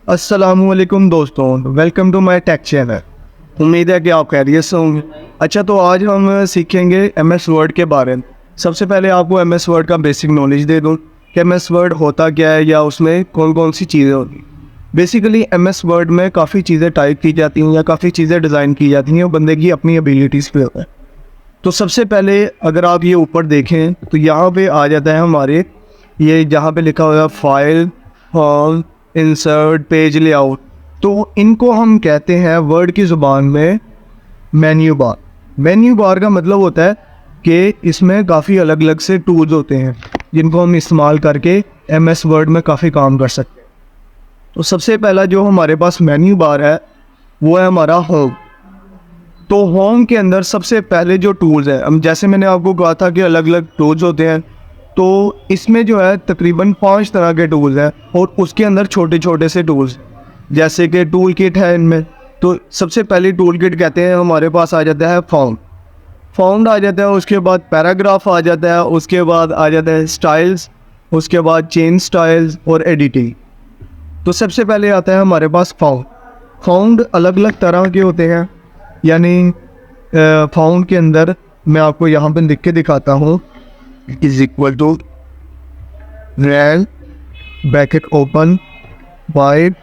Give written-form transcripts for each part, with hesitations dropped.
अस्सलामुअलैकुम दोस्तों, welcome to my tech channel. उम्मीद है कि आप खैरियत से होंगे। अच्छा, तो आज हम सीखेंगे एमएस वर्ड के बारे में। सबसे पहले आपको एमएस वर्ड का बेसिक नॉलेज दे दूं कि एमएस वर्ड होता क्या है या उसमें कौन कौन सी चीज़ें होती हैं। बेसिकली एमएस वर्ड में काफ़ी चीज़ें टाइप की जाती हैं या काफ़ी चीज़ें डिज़ाइन की जाती हैं, वो बंदे की अपनी एबिलिटीज़ पे होता है। तो सबसे पहले अगर आप ये ऊपर देखें तो यहाँ पे आ जाता है हमारे, ये जहाँ पे लिखा हुआ है file, form, insert, page layout. तो इनको हम कहते हैं वर्ड की ज़ुबान में मेन्यू बार। मेन्यू बार का मतलब होता है कि इसमें काफ़ी अलग अलग से टूल्स होते हैं जिनको हम इस्तेमाल करके एमएस वर्ड में काफ़ी काम कर सकते हैं। तो सबसे पहला जो हमारे पास मेन्यू बार है वो है हमारा होम। तो होम के अंदर सबसे पहले जो टूल्स है, हम जैसे मैंने आपको कहा था कि अलग अलग टूल्स होते हैं, तो इसमें जो है तकरीबन 5 तरह के टूल्स हैं और उसके अंदर छोटे छोटे से टूल्स, जैसे कि टूल किट है इनमें। तो सबसे पहले टूल किट कहते हैं हमारे पास आ जाता है फाउंड आ जाता है, उसके बाद पैराग्राफ आ जाता है, उसके बाद आ जाता है स्टाइल्स, उसके बाद चेंज स्टाइल्स और एडिटिंग। तो सबसे पहले आता है हमारे पास फाउंड अलग अलग तरह के होते हैं, यानी फाउंड के अंदर मैं आपको यहाँ पे लिख के दिखाता हूँ, इज इक्वल टू रेल ब्रैकेट ओपन वाइड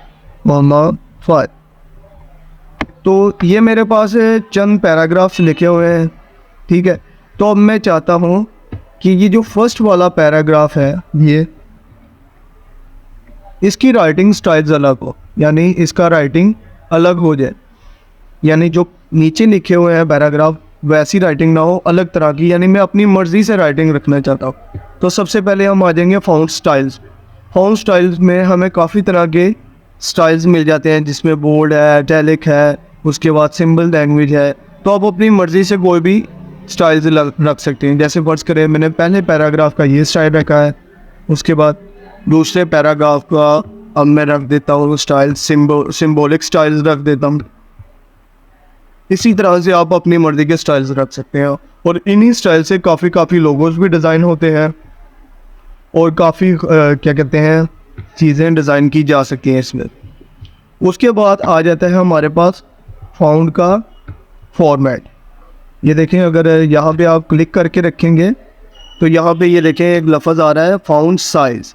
मामा 5। तो ये मेरे पास चंद पैराग्राफ्स लिखे हुए हैं, ठीक है। तो अब मैं चाहता हूँ कि ये जो फर्स्ट वाला पैराग्राफ है ये, इसकी राइटिंग स्टाइल्स अलग हो, यानी इसका राइटिंग अलग हो जाए, यानी जो नीचे लिखे हुए हैं पैराग्राफ वैसी राइटिंग ना हो, अलग तरह की, यानी मैं अपनी मर्ज़ी से राइटिंग रखना चाहता हूँ। तो सबसे पहले हम आ जाएंगे फाउंड स्टाइल्स। फाउंड स्टाइल्स में हमें काफ़ी तरह के स्टाइल्स मिल जाते हैं, जिसमें बोल्ड है, इटैलिक है, उसके बाद सिंबल लैंग्वेज है। तो आप अपनी मर्ज़ी से कोई भी स्टाइल्स रख सकते हैं। जैसे फर्ज करें मैंने पहले पैराग्राफ का ये स्टाइल रखा है, उसके बाद दूसरे पैराग्राफ का अब मैं रख देता हूँ स्टाइल सिंबॉलिक स्टाइल्स रख देता हूँ। इसी तरह से आप अपनी मर्ज़ी के स्टाइल्स रख सकते हैं और इन्हीं स्टाइल से काफ़ी लोगोस भी डिज़ाइन होते हैं और काफ़ी क्या कहते हैं चीज़ें डिज़ाइन की जा सकती हैं इसमें। उसके बाद आ जाता है हमारे पास फाउंड का फॉर्मेट। ये देखें, अगर यहाँ पे आप क्लिक करके रखेंगे तो यहाँ पे ये देखें एक लफ्ज़ आ रहा है फाउंड साइज़।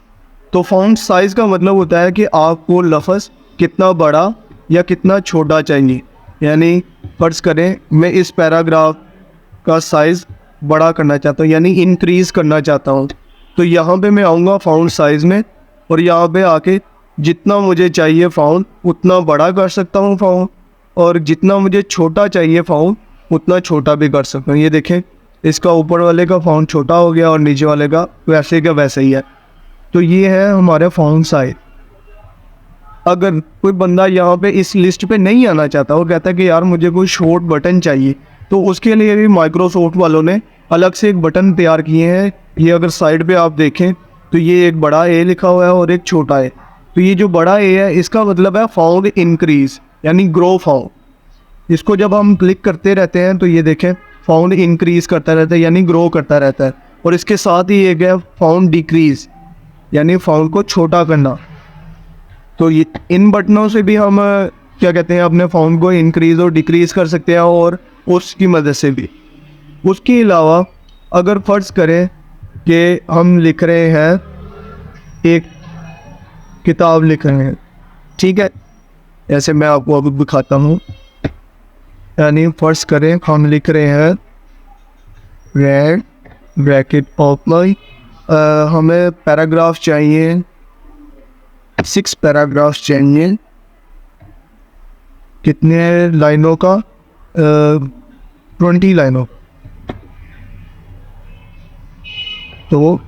तो फाउंड साइज़ का मतलब होता है कि आपको लफ्ज़ कितना बड़ा या कितना छोटा चाहिए। यानी फ़र्ज़ करें मैं इस पैराग्राफ का साइज़ बड़ा करना चाहता हूँ, यानी इंक्रीज़ करना चाहता हूँ, तो यहाँ पे मैं आऊँगा फाउंड साइज़ में और यहाँ पे आके जितना मुझे चाहिए फाउंड उतना बड़ा कर सकता हूँ फाउंड, और जितना मुझे छोटा चाहिए फाउंड उतना छोटा भी कर सकता हूँ। ये देखें, इसका ऊपर वाले का फाउंड छोटा हो गया और नीचे वाले का वैसे का वैसे ही है। तो ये है हमारे फाउंड साइज़। अगर कोई बंदा यहाँ पे इस लिस्ट पे नहीं आना चाहता, वो कहता है कि यार मुझे कोई शॉर्ट बटन चाहिए, तो उसके लिए भी माइक्रोसॉफ्ट वालों ने अलग से एक बटन तैयार किए हैं। ये अगर साइड पे आप देखें तो ये एक बड़ा ए लिखा हुआ है और एक छोटा ए। तो ये जो बड़ा ए है इसका मतलब है फाउंड इंक्रीज, यानी ग्रो फाउंड। इसको जब हम क्लिक करते रहते हैं तो ये देखें फाउंड इंक्रीज करता रहता है, यानी ग्रो करता रहता है। और इसके साथ ही एक है फाउंड डिक्रीज, यानी फाउंड को छोटा करना। तो ये इन बटनों से भी हम क्या कहते हैं अपने फाउंड को इंक्रीज़ और डिक्रीज़ कर सकते हैं, और उसकी मदद से भी। उसके अलावा अगर फ़र्ज़ करें कि हम लिख रहे हैं, एक किताब लिख रहे हैं, ठीक है, ऐसे मैं आपको अभी दिखाता हूँ। यानी फ़र्ज़ करें हम लिख रहे हैं रेड ब्रैकेट ओपन, हमें पैराग्राफ चाहिए 6 पैराग्राफ चाहिए, कितने लाइनों का, 20 लाइनों। तो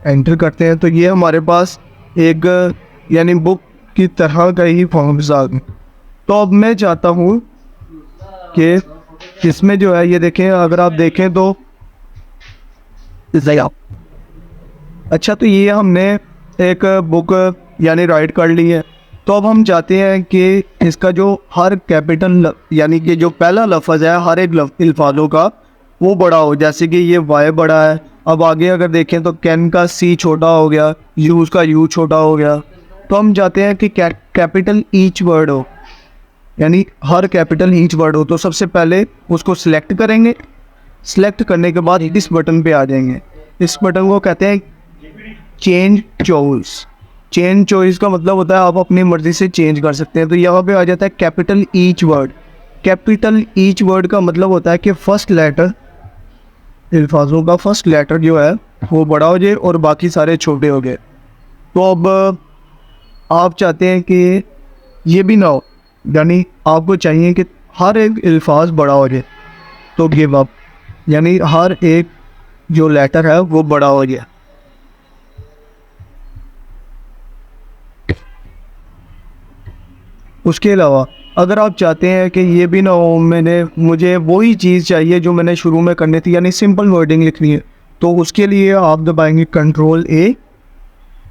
एंटर करते हैं तो ये हमारे पास एक यानी बुक की तरह का ही फॉर्म्स आ गए। तो अब मैं चाहता हूँ कि इसमें जो है ये देखें, अगर आप देखें तो अच्छा, तो ये हमने एक बुक यानी राइट कर ली है। तो अब हम चाहते हैं कि इसका जो हर कैपिटल यानी कि जो पहला लफ्ज़ है हर एक अल्फाजों का वो बड़ा हो, जैसे कि ये वाई बड़ा है। अब आगे अगर देखें तो कैन का सी छोटा हो गया, यूज़ का यू छोटा हो गया, तो हम चाहते हैं कि कैपिटल ईच वर्ड हो, यानी हर कैपिटल ईच वर्ड हो। तो सबसे पहले उसको सिलेक्ट करेंगे, सिलेक्ट करने के बाद इस बटन पे आ जाएंगे। इस बटन को कहते हैं चेंज चॉइस। चेंज चॉइस का मतलब होता है आप अपनी मर्ज़ी से चेंज कर सकते हैं। तो यहाँ पे आ जाता है capital each word. Capital each word का मतलब होता है कि फर्स्ट लेटर, अल्फाजों का फर्स्ट लेटर जो है वो बड़ा हो जाए और बाकी सारे छोटे हो गए। तो अब आप चाहते हैं कि ये भी ना हो, यानी आपको चाहिए कि हर एक अल्फाज बड़ा हो जाए, तो गिव अप, यानी हर एक जो लेटर है वो बड़ा हो जाए। उसके अलावा अगर आप चाहते हैं कि ये भी ना हो, मुझे वही चीज़ चाहिए जो मैंने शुरू में करनी थी, यानी सिंपल वर्डिंग लिखनी है, तो उसके लिए आप दबाएंगे कंट्रोल ए।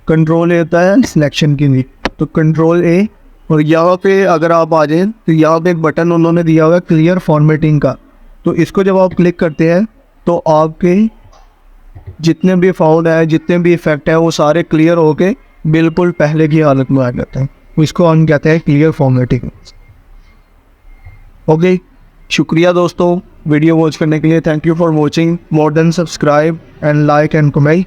कंट्रोल ए होता है सिलेक्शन के लिए, तो कंट्रोल ए। और यहाँ पे अगर आप आ जाएं तो यहाँ पे एक बटन उन्होंने दिया हुआ है क्लियर फॉर्मेटिंग का। तो इसको जब आप क्लिक करते हैं तो आपके जितने भी फाउंड है, जितने भी इफेक्ट है, वो सारे क्लियर होके बिल्कुल पहले की हालत में आ जाते हैं। इसको हम कहते हैं क्लियर फॉर्मेटिंग। ओके, शुक्रिया दोस्तों वीडियो वॉच करने के लिए। Thank you for watching. More than subscribe and like and comment.